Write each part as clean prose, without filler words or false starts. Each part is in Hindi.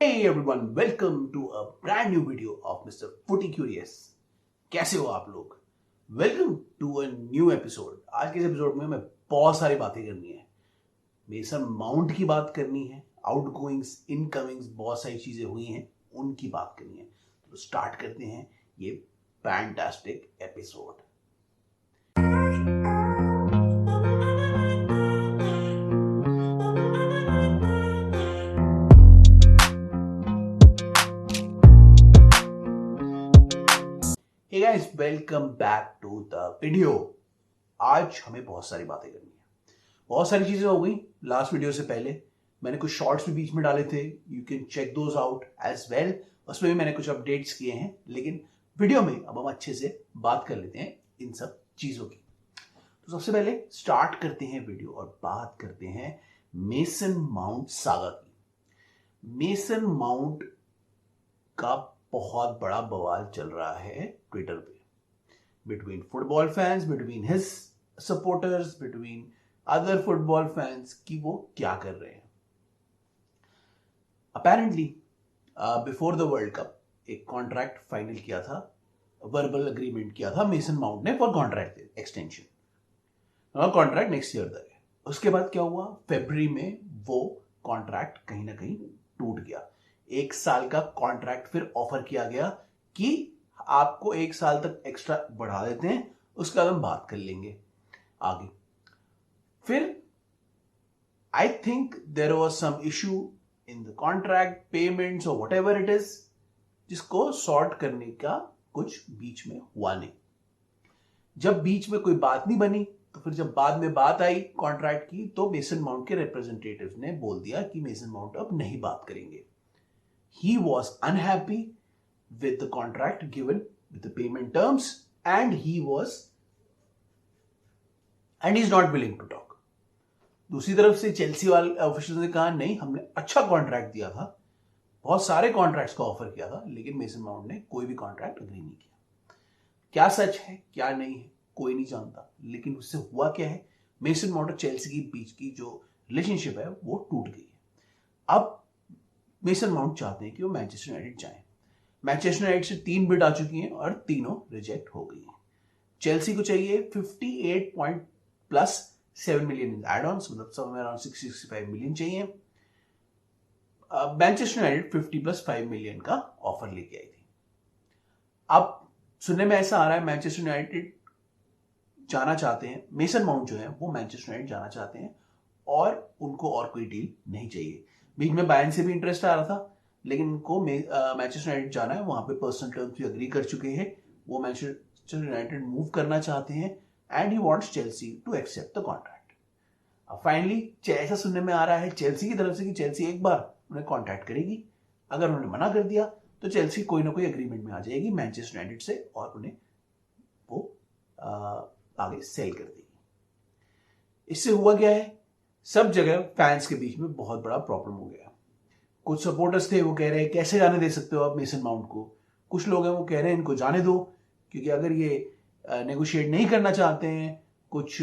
Hey everyone, welcome to a brand new video of Mr. Footy Curious. कैसे हो आप लोग? Welcome to a new episode. आज के इस एपिसोड में मैं बहुत सारी बातें करनी है. मेसन माउंट की बात करनी है, आउटगोइंग्स, इनकमिंग्स, बहुत सारी चीजें हुई हैं, उनकी बात करनी है. तो स्टार्ट करते हैं ये fantastic episode. Hey guys, welcome back to the video. आज हमें बहुत सारी बातें करनी है. बहुत सारी चीजें हो गई लास्ट वीडियो से पहले. मैंने कुछ शॉर्ट्स भी बीच में डाले थे, you can check those out as well. उसमें भी मैंने कुछ अपडेट्स किए हैं, लेकिन वीडियो में अब हम अच्छे से बात कर लेते हैं इन सब चीजों की. तो सबसे पहले स्टार्ट करते हैं वीडियो और बात करते हैं मेसन माउंट सागा की. मेसन माउंट का बहुत बड़ा बवाल चल रहा है ट्विटर पे, between football fans, between his supporters, between other football fans, कि वो क्या कर रहे हैं. Apparently before the world cup एक कॉन्ट्रैक्ट फाइनल किया था, वर्बल अग्रीमेंट किया था मेसन माउंट ने for contract extension. Contract next year तक है. उसके बाद क्या हुआ, फरवरी में वो कॉन्ट्रैक्ट कहीं ना कहीं टूट गया. 1 साल का कॉन्ट्रैक्ट फिर ऑफर किया गया कि आपको 1 साल तक एक्स्ट्रा बढ़ा देते हैं, उसका हम बात कर लेंगे आगे. फिर I think there was some issue in the contract, payments और वट एवर इट इज, जिसको सॉर्ट करने का कुछ बीच में हुआ नहीं. जब बीच में कोई बात नहीं बनी, तो फिर जब बाद में बात आई कॉन्ट्रैक्ट की, तो मेसन माउंट के रिप्रेजेंटेटिव ने बोल दिया कि मेसन माउंट अब नहीं बात करेंगे. He was unhappy with the contract given, with the payment terms, and he's not willing to talk. दूसरी तरफ से चेल्सी वाले ऑफिशियल्स ने कहा नहीं, हमने अच्छा कॉन्ट्रैक्ट दिया था, बहुत सारे कॉन्ट्रैक्ट्स का ऑफर किया था, लेकिन मेसन माउंट ने कोई भी कॉन्ट्रैक्ट अग्री नहीं किया. क्या सच है क्या नहीं है कोई नहीं जानता, लेकिन उससे हुआ क्या है, मेसन माउंट और चेल्सी के बीच की जो रिलेशनशिप है वो टूट गई है. अब मेसन माउंट चाहते हैं कि वो मैनचेस्टर यूनाइटेड जाएं. मैनचेस्टर यूनाइटेड से 3 बिड आ चुकी हैं और तीनों रिजेक्ट हो गई हैं. चेल्सी को चाहिए 58 point plus 7 million in add ons, मतलब समवेयर अराउंड 65 मिलियन चाहिए. मैनचेस्टर यूनाइटेड 50 प्लस 5 मिलियन का ऑफर लेके आई थी. अब सुनने में ऐसा आ रहा है मैनचेस्टर यूनाइटेड जाना चाहते हैं, मेसन माउंट जो है वो मैनचेस्टर यूनाइटेड जाना चाहते हैं और उनको और कोई डील नहीं चाहिए. बीच में बायर्न से भी इंटरेस्ट आ रहा था, लेकिन उनको मैनचेस्टर यूनाइटेड जाना है, वहां पे पर्सनल टर्म्स भी अग्री कर चुके हैं. वो मैनचेस्टर यूनाइटेड मूव करना चाहते हैं and he wants Chelsea to accept the contract. अब फाइनली ऐसा सुनने में आ रहा है चेल्सी की तरफ से कि चेल्सी एक बार उन्हें कॉन्टैक्ट करेगी. अगर उन्होंने मना कर दिया तो चेल्सी कोई ना कोई एग्रीमेंट में आ जाएगी मैनचेस्टर यूनाइटेड से और उन्हें वो आगे सेल कर देगी. इससे हुआ क्या है, सब जगह फैंस के बीच में बहुत बड़ा प्रॉब्लम हो गया. कुछ सपोर्टर्स थे वो कह रहे हैं कैसे जाने दे सकते हो आप मेसन माउंट को. कुछ लोग हैं वो कह रहे हैं इनको जाने दो, क्योंकि अगर ये नेगोशिएट नहीं करना चाहते हैं, कुछ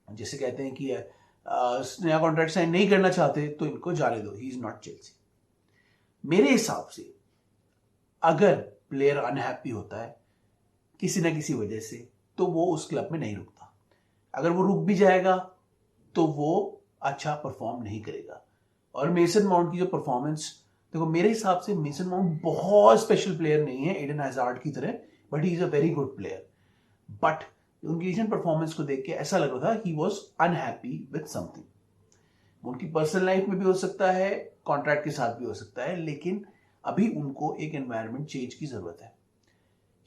जैसे कहते हैं कि नया कॉन्ट्रैक्ट साइन नहीं करना चाहते, तो इनको जाने दो, ही इज नॉट चेल्सी. मेरे हिसाब से अगर प्लेयर अनहैप्पी होता है किसी ना किसी वजह से, तो वो उस क्लब में नहीं रुकता. अगर वो रुक भी जाएगा तो वो अच्छा परफॉर्म नहीं करेगा. और मेसन माउंट की जो परफॉर्मेंस, देखो मेरे हिसाब से मेसन माउंट बहुत स्पेशल प्लेयर नहीं है एडन हैजार्ड की तरह, but he is a very good player. But उनकी रिसेंट परफॉर्मेंस को देख के ऐसा लग रहा था he was unhappy with something. उनकी पर्सनल लाइफ में भी हो सकता है, कॉन्ट्रैक्ट के साथ भी हो सकता है, लेकिन अभी उनको एक एनवायरनमेंट चेंज की जरूरत है.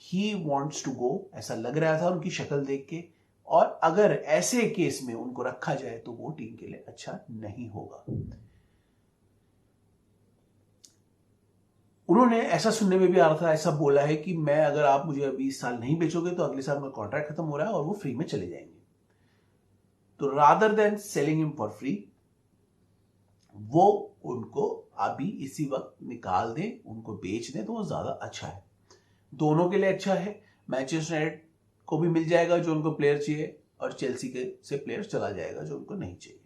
ही वॉन्ट्स टू गो, ऐसा लग रहा था उनकी शक्ल देख के. और अगर ऐसे केस में उनको रखा जाए तो वो टीम के लिए अच्छा नहीं होगा. उन्होंने ऐसा सुनने में भी आ रहा था, ऐसा बोला है कि मैं अगर आप मुझे अभी इस साल नहीं बेचोगे तो अगले साल मेरा कॉन्ट्रैक्ट खत्म हो रहा है और वो फ्री में चले जाएंगे. तो rather than selling him for free, वो उनको अभी इसी वक्त निकाल दें, उनको बेच दें, तो वो ज्यादा अच्छा है. दोनों के लिए अच्छा है. मैनचेस्टर यूनाइटेड को भी मिल जाएगा जो उनको प्लेयर चाहिए, और चेल्सी के से प्लेयर चला जाएगा जो उनको नहीं चाहिए.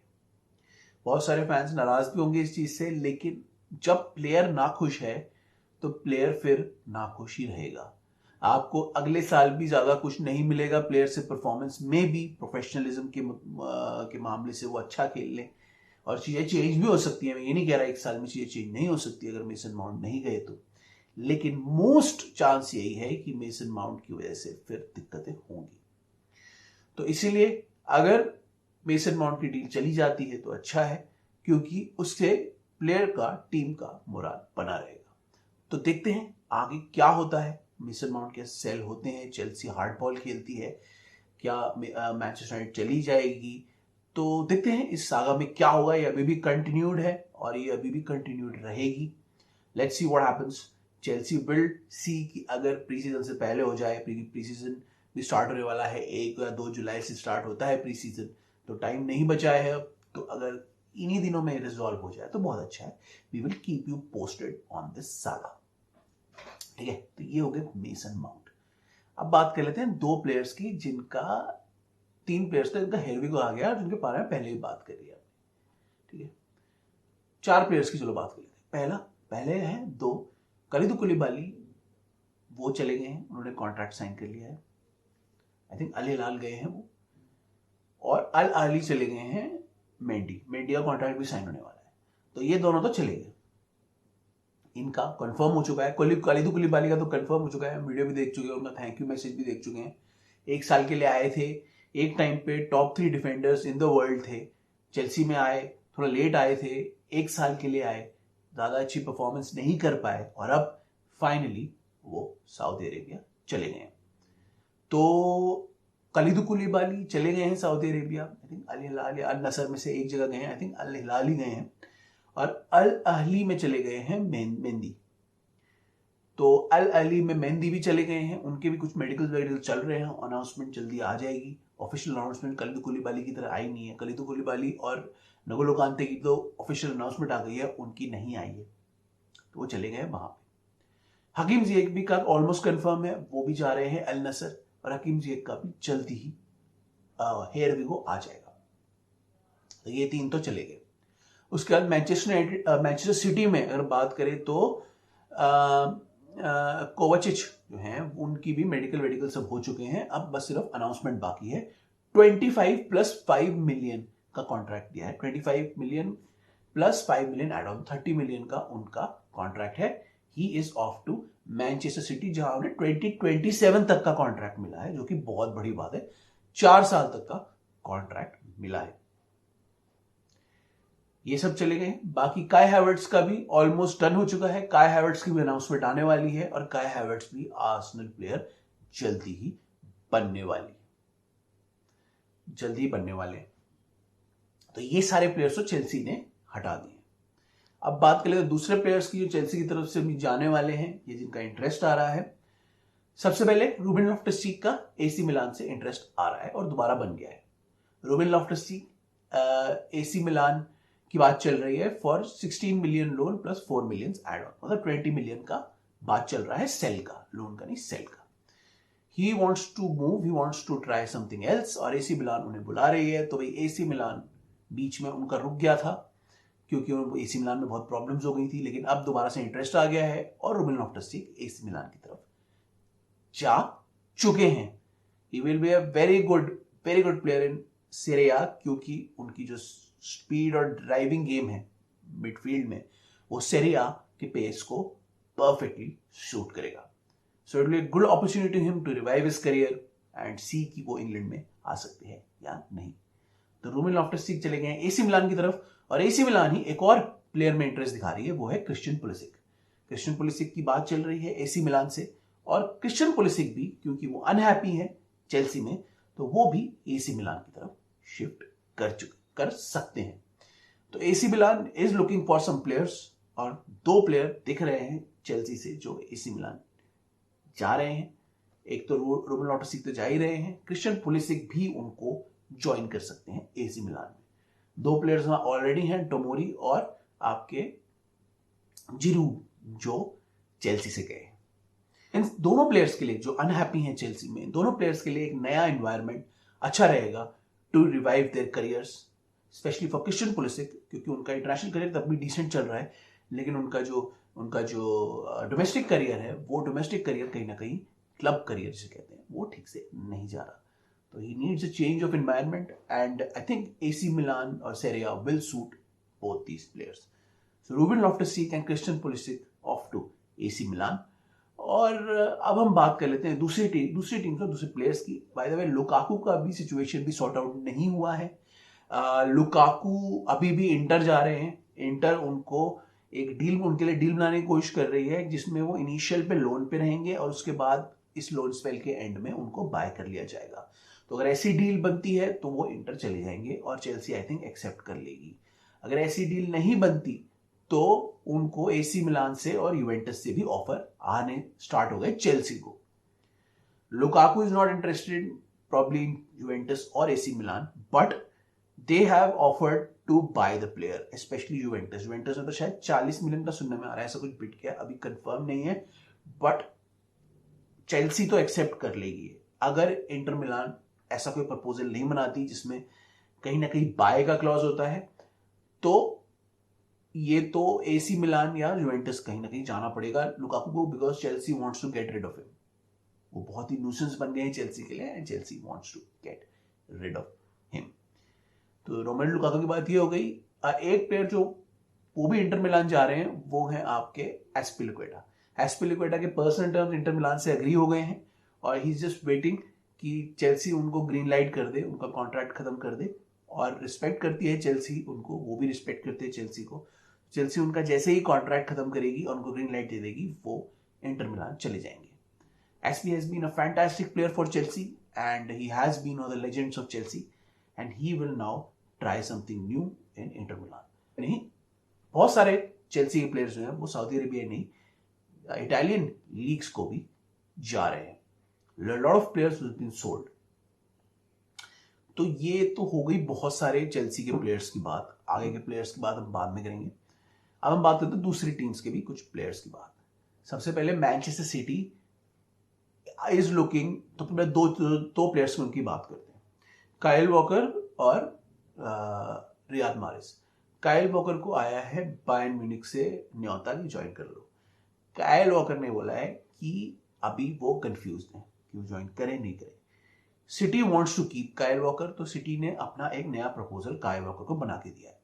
बहुत सारे फैंस नाराज भी होंगे इस चीज से, लेकिन जब प्लेयर नाखुश है तो प्लेयर फिर नाखुश ही रहेगा। आपको अगले साल भी ज्यादा कुछ नहीं मिलेगा प्लेयर से, परफॉर्मेंस में भी प्रोफेशनलिज्म के मामले से वो अच्छा खेल ले, और चीजें चेंज भी हो सकती है। मैं ये नहीं कह रहा एक साल में चीजें चेंज नहीं हो सकती अगर मेसन माउंट नहीं गए तो, लेकिन मोस्ट चांस यही है कि मेसन माउंट की वजह से फिर दिक्कतें होंगी। तो इसीलिए अगर मेसन माउंट की डील चली जाती है तो अच्छा है, क्योंकि उससे प्लेयर का, टीम का मोराल बना रहेगा। तो देखते हैं आगे क्या होता है। मेसन माउंट के सेल होते हैं, चेल्सी हार्ड बॉल खेलती है, क्या मैनचेस्टर यूनाइटेड चली जाएगी? तो देखते हैं इस सागा में क्या होगा। ये अभी भी कंटिन्यूड है और ये अभी भी कंटिन्यूड रहेगी। Let's see what happens. Chelsea will see कि अगर प्री सीजन से पहले हो जाए, प्री सीजन भी स्टार्ट होने वाला है, 1 या 2 जुलाई से स्टार्ट होता है प्री सीजन, तो टाइम नहीं बचा है अब। तो अगर इन्हीं दिनों में रिजॉल्व हो जाए तो बहुत अच्छा है। We will keep you posted on this saga. ठीक है, तो ये हो गए मेसन माउंट। अब बात कर लेते हैं 2 प्लेयर्स की, जिनका 3 प्लेयर्स थे जिनका हेरवी को आ गया और जिनके बारे में पहले भी बात करी है। ठीक है, 4 प्लेयर्स की चलो बात कर लेते हैं। पहले हैं 2, कलिदु कुलिबाली, वो चले गए हैं, उन्होंने कॉन्ट्रैक्ट साइन कर लिया है। आई थिंक अल हिलाल गए हैं वो, और अल अहली चले गए हैं मेंडी का कॉन्ट्रैक्ट भी साइन होने वाला है। तो ये दोनों तो चले गए, इनका कंफर्म हो चुका है। कलिदु कुलिबाली का तो कंफर्म हो चुका है, वीडियो भी देख चुके हैं, उनका थैंक यू मैसेज भी देख चुके हैं। 1 साल के लिए आए थे, एक टाइम पे top 3 defenders in the world थे, चेल्सी में आए, थोड़ा लेट आए थे, 1 साल के लिए आए, ज्यादा अच्छी परफॉर्मेंस नहीं कर पाए, और अब फाइनली वो सऊदी अरेबिया चले गए। तो कलिदु कुलिबाली चले गए हैं सऊदी अरेबिया, आई थिंक अल हिलाल या अल नसर में से एक जगह गए हैं, आई थिंक अल हिलाल ही गए हैं। और अल अहली में चले गए हैं मेंदी। तो अल अहली में मेंदी भी चले गए हैं, उनके भी कुछ मेडिकल चल रहे हैं, अनाउंसमेंट जल्दी आ जाएगी। ऑफिशियल अनाउंसमेंट कलिदु कुलिबाली की तरह आई नहीं है। कलिदु कुलिबाली और नगोलो कांते की तो ऑफिशियल अनाउंसमेंट आ गई है, उनकी नहीं आई है, तो वो चले गए वहां पे। हकीम जिएक भी का ऑलमोस्ट कंफर्म है, वो भी जा रहे हैं अल नसर, और हकीम जिएक का भी जल्दी ही हेयर विगो आ जाएगा। तो ये 3 तो चले गए। उसके बाद मैनचेस्टर सिटी में अगर बात करें तो कोवाचिच जो हैं उनकी भी मेडिकल सब हो चुके हैं, अब बस सिर्फ अनाउंसमेंट बाकी है। 25 + 5 मिलियन का कॉन्ट्रैक्ट दिया है, 25 million + 5 million add on, 30 million का उनका कॉन्ट्रैक्ट है। He is off to Manchester City, जहां उन्हें 2027 तक का कॉन्ट्रैक्ट मिला है, जो कि बहुत बड़ी बात है। 4 साल तक का कॉन्ट्रैक्ट मिला है। ये सब चले गए। बाकी काय हैवर्ट्स का भी ऑलमोस्ट डन हो चुका है, काय हैवर्ट्स की भी अनाउंसमेंट आने वाली है, और काय हैवर्ट्स भी आर्सेनल प्लेयर जल्दी ही बनने वाले हैं। तो ये सारे प्लेयर्स तो चेल्सी ने हटा दिए। अब बात करें तो दूसरे प्लेयर्स की जो चेल्सी की तरफ से भी जाने वाले हैं, ये जिनका इंटरेस्ट आ रहा है। सबसे पहले रूबेन लॉफ्टस-चीक का एसी मिलान से इंटरेस्ट आ रहा है और दोबारा बन गया है। रूबेन लॉफ्टस-चीक एसी मिलान की बात चल रही है for 16 million loan + 4 million add on, मतलब 20 मिलियन का बात चल रहा है, सेल का, लोन का नहीं, सेल का। He wants to move, he wants to try something else, और एसी मिलान उन्हें बुला रही है। तो भाई एसी मिलान बीच में उनका रुक गया था क्योंकि उनको एसी मिलान में बहुत प्रॉब्लम्स हो गई थी, लेकिन अब दोबारा से इंटरेस्ट आ गया है और रूबेन लॉफ्टस-चीक एसी मिलान की तरफ जा चुके हैं। ही will be a very good player in Syria, क्योंकि उनकी जो स्पीड और ड्राइविंग गेम है मिडफील्ड में, वो सीरिया के पेस को परफेक्टली सूट करेगा। So it will be a good opportunity him to revive his career and see कि वो इंग्लैंड में आ सकते हैं या नहीं। तो रूबेन लॉफ्टस-चीक चले गए हैं एसी मिलान की तरफ, और एसी मिलान ही एक और प्लेयर में इंटरेस्ट दिखा रही है, वो है क्रिश्चियन पुलिसिक। क्रिश्चियन पुलिसिक की बात चल रही है एसी मिलान से, और क्रिश्चियन पुलिसिक भी क्योंकि वो अनहैप्पी है चेल्सी में, तो वो भी एसी मिलान की तरफ शिफ्ट कर सकते हैं। तो AC Milan is looking for some players, और 2 प्लेयर दिख रहे हैं चेल्सी से जो एसी मिलान जा रहे हैं। एक तो रूबेन लॉफ्टस-चीक तो जा ही रहे हैं, क्रिश्चियन पुलिसिक भी उनको ज्वाइन कर सकते हैं एसी मिलान में। 2 प्लेयर्स वहां ऑलरेडी हैं, टोमोरी और आपके जिरू, जो चेल्सी से गए। इन दोनों प्लेयर्स के लिए जो अनहैप्पी हैं चेल्सी में, इन दोनों प्लेयर्स के लिए एक नया एनवायरनमेंट अच्छा रहेगा to revive their careers, especially for Christian Pulisic, क्योंकि उनका इंटरनेशनल करियर तब भी डिसेंट चल रहा है, लेकिन उनका जो डोमेस्टिक करियर है, वो डोमेस्टिक करियर कहीं ना कहीं क्लब करियर जिसे कहते हैं वो ठीक से नहीं जा रहा. तो he needs a change of environment and I think AC मिलान और Serie A will suit both these players. So Ruben Loftus-Cheek and Christian Pulisic off to AC Milan. और अब हम बात कर लेते हैं दूसरी टीम का दूसरे प्लेयर्स की. बाय द वे लुकाकू का भी सिचुएशन भी सॉर्ट आउट नहीं हुआ है. लुकाकू अभी भी इंटर जा रहे हैं. इंटर उनको उनके लिए डील बनाने की कोशिश कर रही है जिसमें वो इनिशियल पे लोन पे रहेंगे और उसके बाद इस लोन स्पेल के एंड में उनको बाय कर लिया जाएगा. तो अगर ऐसी डील बनती है तो वो इंटर चले जाएंगे और चेल्सी आई थिंक एक्सेप्ट कर लेगी. अगर ऐसी डील नहीं बनती तो उनको AC मिलान से और यूवेंटस से भी ऑफर आने स्टार्ट हो गए चेल्सी को. Lukaku is not interested probably in Juventus और AC Milan, but they have offered to buy the player, especially Juventus ने तो शायद 40 मिलियन का सुनने में आ रहा है, ऐसा कुछ बिट किया, अभी कंफर्म नहीं है, बट चेल्सी तो एक्सेप्ट कर लेगी. अगर इंटर मिलान ऐसा कोई प्रपोजल नहीं बनाती जिसमें कहीं ना कहीं बाय का क्लॉज होता है तो ये तो AC मिलान या यूवेंटस कहीं ना कहीं जाना पड़ेगा लुकाकू को, because Chelsea wants to get rid of him. वो बहुत ही न्यूसेंस बन गए हैं चेल्सी के लिए and Chelsea wants to get rid of him. तो रोमेलू लुकाकू की बात ये हो गई. एक प्लेयर जो वो भी इंटर मिलान जा रहे हैं वो है आपके एस्पिलिक्वेटा. एस्पिलिक्वेटा के पर्सनल टर्म्स इंटर मिलान से एग्री हो गए हैं और ही इज जस्ट वेटिंग कि चेल्सी उनको ग्रीन लाइट कर दे, उनका कॉन्ट्रैक्ट खत्म कर दे. और रिस्पेक्ट करती है चेल्सी उनको, वो भी रिस्पेक्ट करते हैं चेल्सी को. चेल्सी उनका जैसे ही कॉन्ट्रैक्ट खत्म करेगी और उनको ग्रीन लाइट दे देगी वो इंटर मिलान चले जाएंगे. Azpi has been a fantastic player for Chelsea and he has been one of the legends of Chelsea and he will now try something new in Inter Milan. नहीं, बहुत सारे चेल्सी के प्लेयर्स जो हैं वो सऊदी अरेबिया नहीं, इटालियन लीग्स को भी जा रहे हैं. Lot of players have been sold. तो ये तो हो गई बहुत सारे चेल्सी के प्लेयर्स की बात. आगे के प्लेयर्स की बात हम बाद में करेंगे. अब हम बात करते हैं दूसरी टीम्स के भी कुछ प्लेयर्स की बात. सबसे पहले मैनचेस्टर सिटी इज लुकिंग, तो पहले दो प्लेयर्स की उनकी बात करते हैं, काइल वॉकर और रियाद मारेस. काइल वॉकर को आया है बायर्न म्यूनिख से न्योता की ज्वाइन कर लो. काइल वॉकर ने बोला है कि अभी वो कंफ्यूज हैं कि वो ज्वाइन करे नहीं करे. City wants to keep Kyle Walker, तो सिटी ने अपना एक नया प्रपोजल काइल वॉकर को बना के दिया है,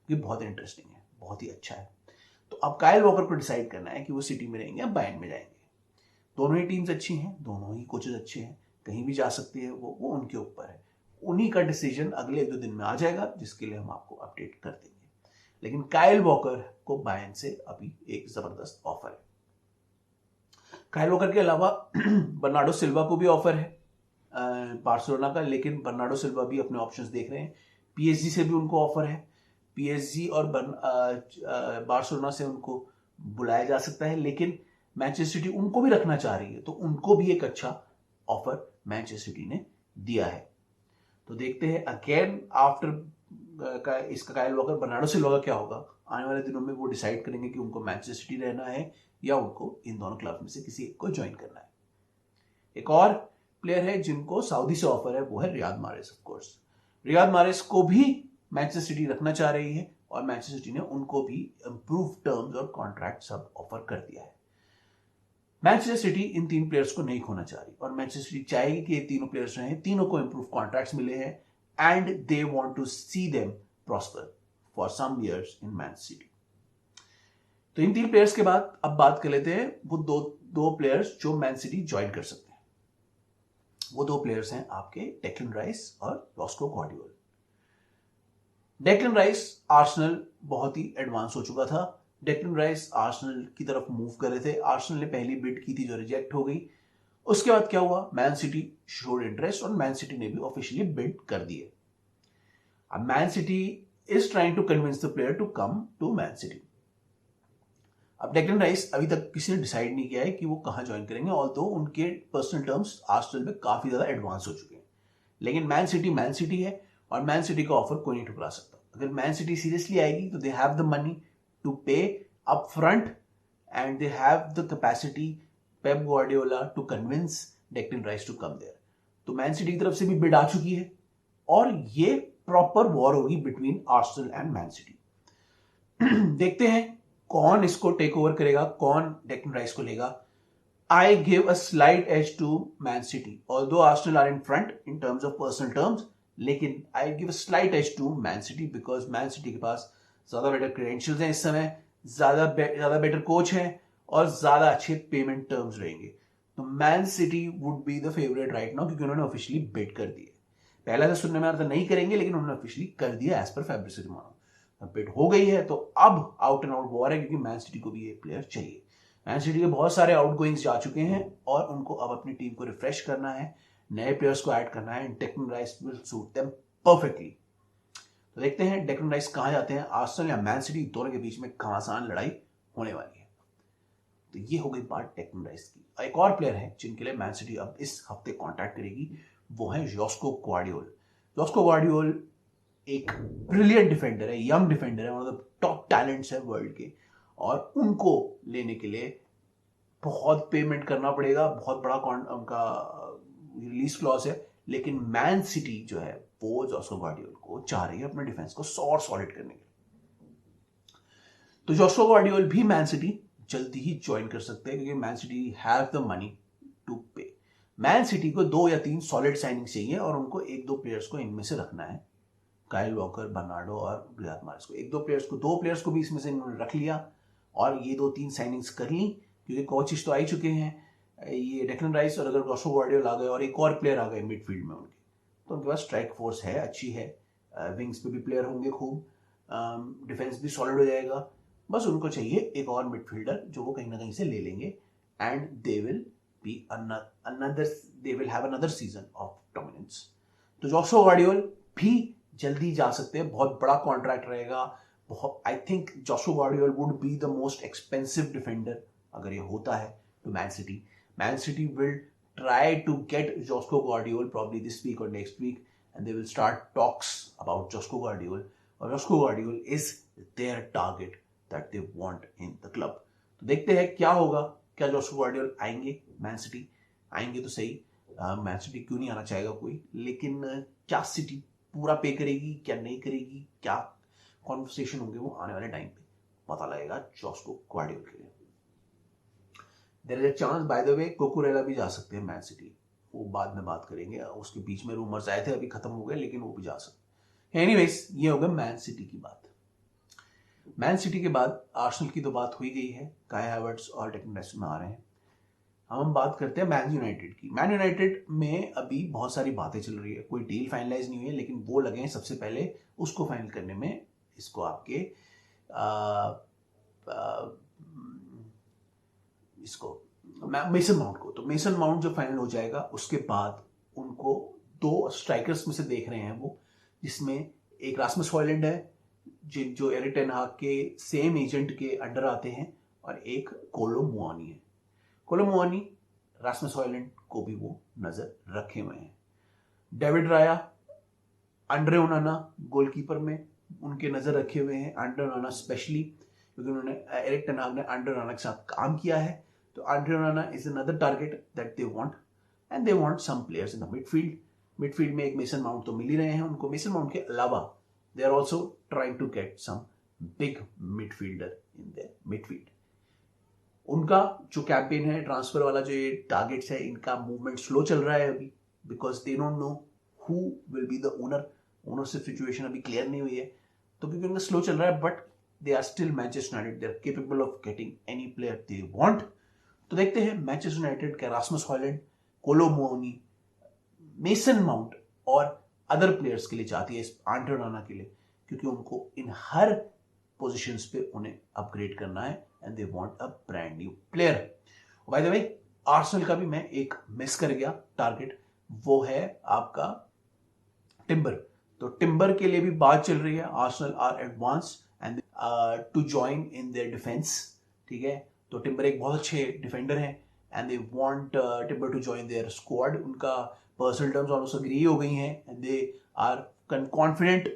ये बहुत इंटरेस्टिंग है, बहुत ही अच्छा है. तो अब काइल वॉकर को डिसाइड करना है कि वो सिटी में रहेंगे या बायर्न में जाएंगे. दोनों ही टीम्स अच्छी हैं, दोनों ही कोचेस अच्छे हैं, कहीं भी जा सकते हैं, वो उनके ऊपर है. उन्हीं का डिसीजन अगले 1-2 दिन में आ जाएगा जिसके लिए हम आपको अपडेट कर देंगे. लेकिन काइल वॉकर को बायर्न से अभी एक जबरदस्त ऑफर है. काइल वॉकर के अलावा बर्नार्डो सिल्वा को भी ऑफर है बार्सिलोना का, लेकिन बर्नार्डो सिल्वा भी अपने ऑप्शंस देख रहे हैं. PSG से भी उनको ऑफर है. PSG और बार्सिलोना से उनको बुलाया जा सकता है, लेकिन मैनचेस्टर सिटी उनको भी रखना चाह रही है, तो उनको भी एक अच्छा ऑफर मैनचेस्टर सिटी ने दिया है. तो देखते हैं अगेन आफ्टर इसका काइल वॉकर बर्नार्डो सिल्वा का क्या होगा. आने वाले दिनों में वो डिसाइड करेंगे कि उनको मैनचेस्टर सिटी रहना है या उनको इन दोनों क्लब में से किसी एक को ज्वाइन करना है. एक और प्लेयर है जिनको सऊदी से ऑफर है, वो है रियाद मारेस. ऑफ कोर्स रियाद मारेस को भी मैनचेस्टर सिटी रखना चाह रही है और मैनचेस्टर सिटी ने उनको भी इंप्रूव टर्म्स और कॉन्ट्रैक्ट सब ऑफर कर दिया है. मैनचेस्टर सिटी इन 3 प्लेयर्स को नहीं खोना चाह रही और मैनचेस्टर सिटी चाहेगी कि ये तीनों प्लेयर्स रहें, तीनों को इंप्रूव कॉन्ट्रैक्ट्स मिले हैं and they want to see them prosper for some years in Manchester City. तो इन 3 प्लेयर्स के बाद अब बात कर लेते हैं वो दो प्लेयर्स जो मैन सिटी ज्वाइन कर सकते हैं. वो 2 प्लेयर्स हैं आपके डेक्लन राइस और जॉस्को गॉर्डियोल. डेक्लन राइस आर्सेनल बहुत ही एडवांस हो चुका था. डेक्लन राइस आर्सेनल की तरफ मूव कर रहे थे. आर्सेनल ने पहली बिड की थी जो रिजेक्ट हो गई. उसके बाद क्या हुआ, मैन सिटी शोड इंटरेस्ट और मैन सिटी ने भी ऑफिशियली बिड कर दिए. अब Man City is trying to convince the player to come to Man City. अब डेक्लन राइस अभी तक किसी ने डिसाइड नहीं किया है कि वो कहाँ ज्वाइन करेंगे, ऑल्दो उनके पर्सनल टर्म्स आर्सेनल में काफी ज्यादा एडवांस हो चुके हैं. लेकिन मैन सिटी है और मैन सिटी का ऑफर कोई नहीं ठुकरा सकता. अगर मैन सिटी सीरियसली आएगी तो they have the money to pay up front and they have the capacity Pep Guardiola to convince Declan Rice to come there. तो मैन सिटी की तरफ से भी बिड आ चुकी है और ये प्रॉपर वॉर होगी between Arsenal and man city. देखते हैं कौन इसको टेक ओवर करेगा, कौन डेक्लन राइस को लेगा? I give a slight edge to Man City. Although Arsenal are in front in terms of personal terms, लेकिन I give a slight edge to Man City because Man City के पास ज्यादा बेटर क्रेडेंशियल्स हैं इस समय, ज्यादा बेटर कोच हैं और ज्यादा अच्छे पेमेंट टर्म्स रहेंगे. तो Man city would be the favourite right now क्योंकि उन्होंने ऑफिशियली बिड कर दिए. पहला तो सुनने में आ रहा था नहीं करेंगे, लेकिन उन्होंने ऑफिशियली कर दिया as per Fabricio Romano. Bid हो गई है तो अब आउट एंड आउट वॉर है क्योंकि मैन सिटी को भी ये प्लेयर चाहिए. मैन सिटी के बहुत सारे आउटगोइंग्स जा चुके हैं और उनको अब अपनी टीम को रिफ्रेश करना है, नए प्लेयर्स को ऐड करना है. Declan rice will suit them perfectly. तो देखते हैं डेक्लन राइस कहां जाते हैं, आर्सेनल या मैन सिटी, दोनों के बीच में घमासान लड़ाई होने वाली है. तो ये हो गई बात डेक्लन राइस की. एक और प्लेयर है जिनके लिए मैन सिटी अब इस हफ्ते कॉन्टैक्ट करेगी, वो है जोस्को ग्वार्डियोल. जोस्को ग्वार्डियोल एक ब्रिलियंट डिफेंडर है, यंग डिफेंडर है, one of the top talents है वर्ल्ड के, और उनको लेने के लिए बहुत पेमेंट करना पड़ेगा, बहुत बड़ा उनका रिलीज क्लॉज है. लेकिन मैन सिटी जो है वो जोस्को ग्वार्डियोल को चाह रही है अपने डिफेंस को और सॉलिड करने के लिए. तो जोस्को ग्वार्डियोल भी मैन सिटी जल्दी ही ज्वाइन कर सकते हैं क्योंकि Man City have the money to pay. Man City को 2 या 3 सॉलिड साइनिंग चाहिए और उनको 1-2 प्लेयर्स को इनमें से रखना है. काइल वॉकर, बर्नार्डो और रियाद माहरेज को, 1-2 प्लेयर्स को भी इसमें से इन्होंने रख लिया और ये 2-3 साइनिंग्स कर ली क्योंकि कोचेस तो आ ही चुके हैं. ये डेक्लन राइस और अगर जोस्को ग्वार्डियोल आ गए और एक और प्लेयर आ गए मिडफील्ड में उनके, तो उनके पास स्ट्राइक फोर्स है, अच्छी है. विंग्स पे भी प्लेयर होंगे खूब, डिफेंस भी सॉलिड हो जाएगा. बस उनको चाहिए एक और मिडफील्डर जो वो कहीं ना कहीं से ले लेंगे and they will have another season of dominance. तो जोस्को ग्वार्डियोल भी जल्दी जा सकते हैं, बहुत बड़ा कॉन्ट्रैक्ट रहेगा. I think Josko Gvardiol would be the most expensive defender अगर ये होता है to Man City. Man City will try to get Josko Guardiola probably this week or next week, and they will start talks about Josko Guardiola. Or Josko Guardiola is their target that they want in the club. तो देखते हैं क्या होगा. क्या जोस्को ग्वार्डियोला आएंगे मैन सिटी? आएंगे तो सही, मैन सिटी क्यों नहीं आना चाहेगा कोई, लेकिन क्या सिटी पूरा पे करेगी, क्या नहीं करेगी, क्या कॉन्वर्सेशन होंगे, वो आने वाले टाइम पे पता लगेगा जोस्को ग्वार्डियोला के लिए. There is a chance by the way Cucurella भी जा सकते हैं मैन सिटी, वो बाद में बात करेंगे. उसके बीच में रूमर्स आए थे, अभी खत्म हो गए, लेकिन वो भी जा सकते हैं. एनीवेज, ये हो गया मैन सिटी की बात. मैन सिटी के बाद आर्सेनल की तो बात हुई गई है, काई हैवर्ट्स और डेक्लन राइस में आ रहे हैं. हम बात करते हैं मैन यूनाइटेड की. मैन यूनाइटेड में अभी बहुत सारी बातें चल रही है, कोई डील फाइनलाइज नहीं हुई है, लेकिन वो लगे हैं सबसे पहले उसको फाइनल करने में, इसको आपके इसको मेसन माउंट को. तो मेसन माउंट जो फाइनल हो जाएगा उसके बाद उनको 2 स्ट्राइकर्स में से देख रहे हैं वो, जिसमें एक रास्मस हॉयलैंड है जो एरिक टेन हाग के सेम एजेंट के अंडर आते हैं, और एक कोलो मुआनी है. कोलो मुआनी, रास्मस हॉयलैंड को भी वो नजर रखे हुए हैं. डेविड राया, आंड्रे ओनाना गोलकीपर में उनके नजर रखे हुए हैं. आंड्रे ओनाना स्पेशली क्योंकि उन्होंने एरिक टेन हाग ने आंड्रे ओनाना के साथ काम किया है. तो Andre Onana is another target that they want, and they want some players in the midfield. Midfield में एक मेसन माउंट तो मिल ही रहे हैं उनको. मेसन माउंट के अलावा they are also trying to get some big midfielder in their midfield. उनका जो कैंपेन है ट्रांसफर वाला, जो ये टारगेट्स है, इनका मूवमेंट स्लो चल रहा है अभी, because they don't know who will be the owner. Ownership situation अभी क्लियर नहीं हुई है, तो क्योंकि उनका स्लो चल रहा है, but they are still Manchester United, they are capable of getting any player they want. तो देखते हैं मैनचेस्टर यूनाइटेड का Rasmus Hojlund, Kolo Muani, Mason Mount और अदर प्लेयर्स के लिए चाहती है इस आंड्रे ओनाना के लिए, क्योंकि उनको इन हर पोजीशंस पे उन्हें अपग्रेड करना है and they want a brand new player. Bye the way, Arsenal का भी मैं एक मिस कर गया टारगेट, वो है आपका टिम्बर. तो टिम्बर के लिए भी बात चल रही है. Arsenal are advance and to join in their defence. ठीक है, तो टिम्बर एक बहुत अच्छे डिफेंडर हैं and they want Timber to join their squad. उनका पर्सनल टर्म्स ऑलमोस्ट एग्री हो गई हैं and they are confident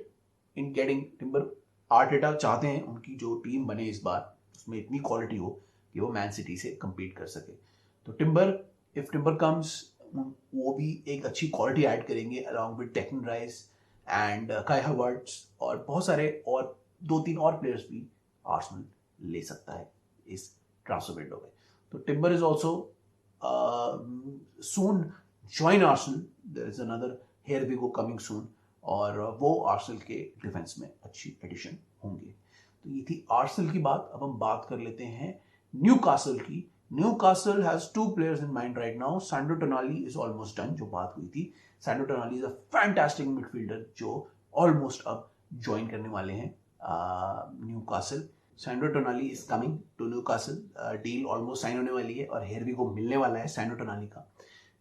in getting Timber. Arteta चाहते हैं उनकी जो टीम बने इस बार, उसमें इतनी क्वालिटी हो कि वो मैन सिटी से compete कर सके. तो टिम्बर, इफ टिम्बर कम्स, वो भी एक अच्छी क्वालिटी ऐड करेंगे along with Declan rice and काई हैवर्ट्स और बहुत सारे और 2-3 और प्लेयर्स भी आर्सेनल ले सकता है इस ट्रांसफर विंडो में। तो Timber is also soon join Arsenal, there is another here we go coming soon, और वो आर्सेनल के डिफेंस में अच्छी एडिशन होंगे। तो ये थी आर्सेनल की बात। अब हम बात कर लेते हैं न्यूकासल की। Newcastle has two players in mind right now. Sandro Tonali is almost done, जो बात हुई थी। Sandro Tonali is a fantastic midfielder जो ऑलमोस्ट अब ज्वाइन करने वाले हैं Newcastle. Sandro Tonali is coming to Newcastle, deal almost sign होने वाली है और हेरवी को मिलने वाला है सैंड्रो टोनाली का।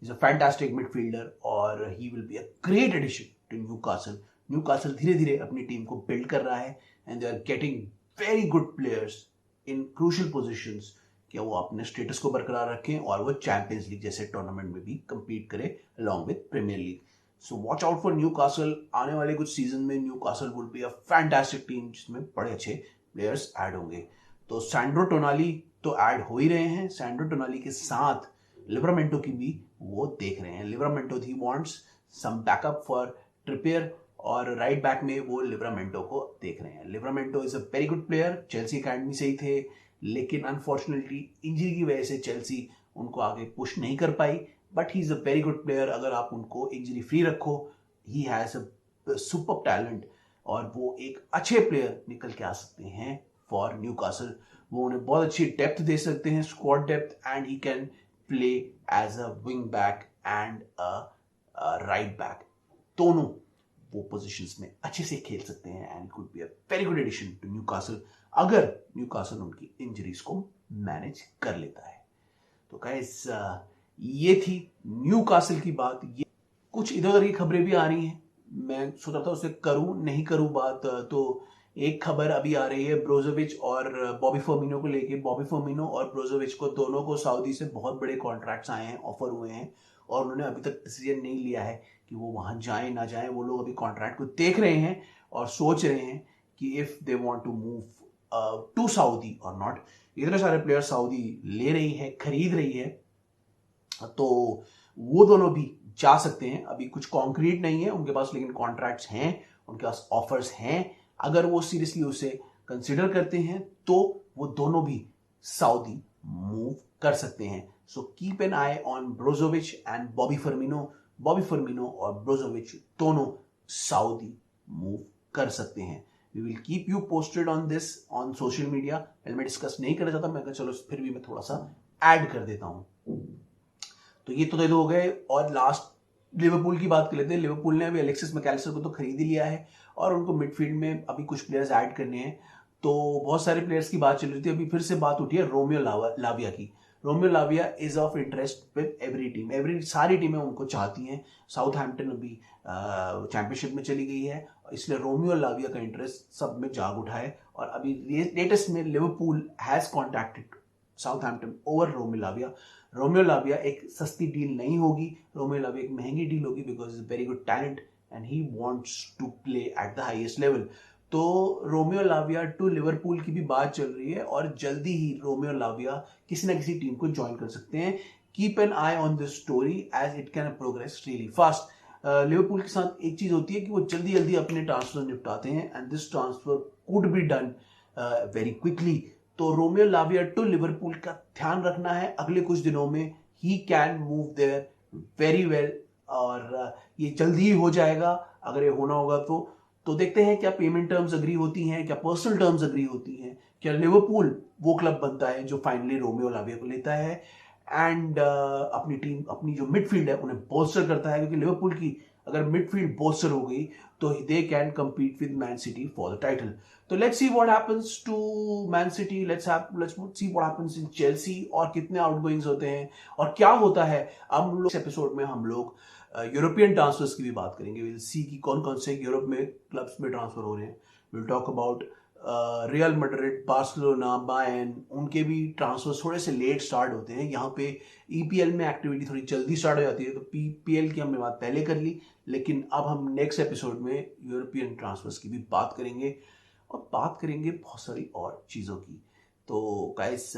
इज अ फैंटास्टिक मिडफील्डर और he will be a great addition to Newcastle. Newcastle धीरे धीरे अपनी टीम को बिल्ड कर रहा है and they are getting very good players in crucial positions, कि वो अपने स्टेटस को बरकरार रखें और वो चैंपियंस लीग जैसे टूर्नामेंट में भी compete करें along with Premier League. So watch out for Newcastle. आने वाले कुछ सीजन में Newcastle would be a fantastic team जिसमें बड़े अच्छे प्लेयर्स ऐड होंगे। तो सैंड्रो टोनाली तो ऐड हो ही रहे हैं, सैंड्रो टोनाली के साथ लिवरामेंटो की भी वो देख रहे हैं। Livramento he wants some backup for Trippier, और राइट बैक में वो लिवरामेंटो को देख रहे हैं। Livramento is a very good player, Chelsea academy से ही थे, लेकिन अनफॉर्चुनेटली इंजरी की वजह से चेल्सी उनको आगे पुश नहीं कर पाई। But he is a very good player, अगर आप उनको इंजरी फ्री रखो, he has a super talent और वो एक अच्छे प्लेयर निकल के आ सकते हैं फॉर न्यूकासल। वो उन्हें बहुत अच्छी डेप्थ दे सकते हैं, squad depth, and he can play as a wing back and a right back. दोनों वो पोजीशंस में अच्छे से खेल सकते हैं and could be a very good addition to Newcastle अगर न्यूकासल उनकी इंजरीज को मैनेज कर लेता है। तो गाइस ये थी न्यूकासल की बात। ये कुछ इधर उधर की खबरें भी आ रही हैं, मैं सोच रहा था उसे करूं नहीं करूं बात। तो एक खबर अभी आ रही है ब्रोजोविच और बॉबी फर्मिनो को लेके। बॉबी फर्मिनो और ब्रोजोविच को दोनों को सऊदी से बहुत बड़े कॉन्ट्रैक्ट्स आए हैं, ऑफर हुए हैं, और उन्होंने अभी तक डिसीजन नहीं लिया है कि वो वहां जाएं ना जाएं। वो लोग अभी कॉन्ट्रैक्ट को देख रहे हैं और सोच रहे हैं कि if they want to move to Saudi और नॉट। इतने सारे प्लेयर सऊदी ले रही है, खरीद रही है, तो वो दोनों भी जा सकते हैं। अभी कुछ कॉन्क्रीट नहीं है उनके पास, लेकिन कॉन्ट्रैक्ट्स हैं, उनके पास ऑफर्स हैं। अगर वो सीरियसली उसे कंसिडर करते हैं तो वो दोनों भी सऊदी मूव कर सकते हैं। So keep an eye on Brozovic and Bobby Firmino. Bobby Firmino और ब्रोजोविच दोनों सऊदी मूव कर सकते हैं। We will keep you posted on this on social media. पहले मैं डिस्कस नहीं करना चाहता, मैं कहा चलो फिर भी मैं थोड़ा सा ऐड कर देता हूं। तो ये तो हो गए, और लास्ट लिवरपूल की बात कर लेते हैं। लिवरपूल ने अभी अलेक्सिस मैकलिस्टर को तो खरीद ही लिया है और उनको मिडफील्ड में अभी कुछ प्लेयर्स ऐड करने हैं। तो बहुत सारे प्लेयर्स की बात चल रही थी, अभी फिर से बात उठी है रोमियो लाविया की। Romeo लाविया is of interest with every team, every सारी टीमें उनको चाहती हैं। साउथहैम्पटन अभी चैंपियनशिप में चली गई है, इसलिए रोमियो लाविया का इंटरेस्ट सब में जाग उठा है। और अभी लेटेस्ट में Liverpool has contacted Southampton over Romeo Lavia. Romeo Lavia एक सस्ती डील नहीं होगी, रोमियो लाविया एक महंगी डील होगी, because is very good talent and he wants to play at the highest level. तो रोमियो लाविया टू लिवरपूल की भी बात चल रही है और जल्दी ही रोमियो लाविया किसी ना किसी टीम को ज्वाइन कर सकते हैं। Keep an eye on this story as it can progress really fast. Liverpool के साथ एक चीज होती है कि वो जल्दी जल्दी अपने ट्रांसफर निपटाते हैं and this transfer could be done very quickly. तो रोमियो लाविया टू लिवरपूल का ध्यान रखना है अगले कुछ दिनों में। He can move there very well, और ये जल्दी ही हो जाएगा अगर ये होना होगा तो देखते हैं क्या पेमेंट टर्म्स अग्री होती हैं, क्या पर्सनल टर्म्स अग्री होती हैं, क्या लिवरपूल वो क्लब बनता है जो फाइनली रोमियो लाविया को लेता है एंड अपनी टीम, अपनी जो मिडफील्ड है उन्हें बोल्स्टर करता है। क्योंकि लिवरपूल की अगर मिडफील्ड बोल्स्टर हो गई तो they can compete with Man City for the title. तो let's see what happens to Man City, let's see what happens in Chelsea, और कितने आउटगोइंग्स होते हैं और क्या होता है। अब हम लोग इस एपिसोड में हम लोग यूरोपियन ट्रांसफर्स की भी बात करेंगे। विल सी कि कौन कौन से यूरोप में क्लब्स में ट्रांसफर हो रहे हैं। Will talk about real Madrid, Barcelona, Bayern, उनके भी ट्रांसफर्स थोड़े से लेट स्टार्ट होते हैं। यहाँ पे ईपीएल में एक्टिविटी थोड़ी जल्दी स्टार्ट हो जाती है, तो पीएल की हमने बात पहले कर ली, लेकिन अब हम नेक्स्ट एपिसोड में यूरोपियन ट्रांसफर्स की भी बात करेंगे और बात करेंगे बहुत सारी और चीज़ों की। तो गाइस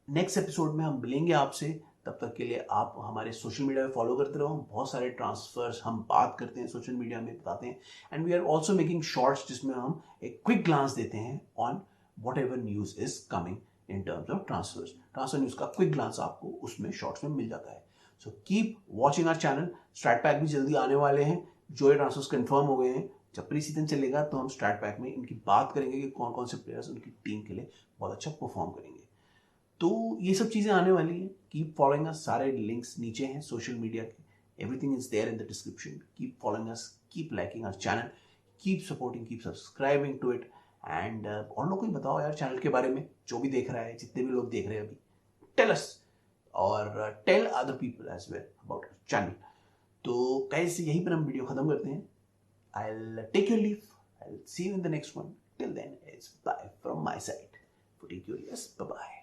नेक्स्ट एपिसोड में हम मिलेंगे आपसे, तब तक के लिए आप हमारे सोशल मीडिया पे फॉलो करते रहो। बहुत सारे ट्रांसफर्स हम बात करते हैं, सोशल मीडिया में बताते हैं, and we are also making shorts जिसमें हम एक क्विक ग्लांस देते हैं on whatever news is coming in terms of transfers. Transfer news का क्विक ग्लांस आपको उसमें शॉर्ट्स में मिल जाता है. So keep watching our channel. Strat pack भी जल्दी आने वाले हैं. जो ये ट्रांसफर्स कंफर्म हो गए हैं, जब प्री सीजन चलेगा तो हम स्ट्रैट पैक में इनकी बात करेंगे कि कौन कौन से प्लेयर्स उनकी टीम के लिए बहुत अच्छा परफॉर्म करेंगे. तो ये सब चीज़ें आने वाली हैं. Keep following us. सारे लिंक्स नीचे हैं सोशल मीडिया के. Everything is there in the description. Keep following us, keep liking our channel, keep supporting, keep subscribing to it. And और लोग को भी बताओ यार चैनल के बारे में. जो भी देख रहा है, जितने भी लोग देख रहे हैं अभी, टेल अस और tell other people as well about channel. तो कैसे यहीं पर हम वीडियो खत्म करते हैं. I'll take your leave. I'll see you in the next one. Till then, it's bye from my side. Footy Curious. Bye-bye.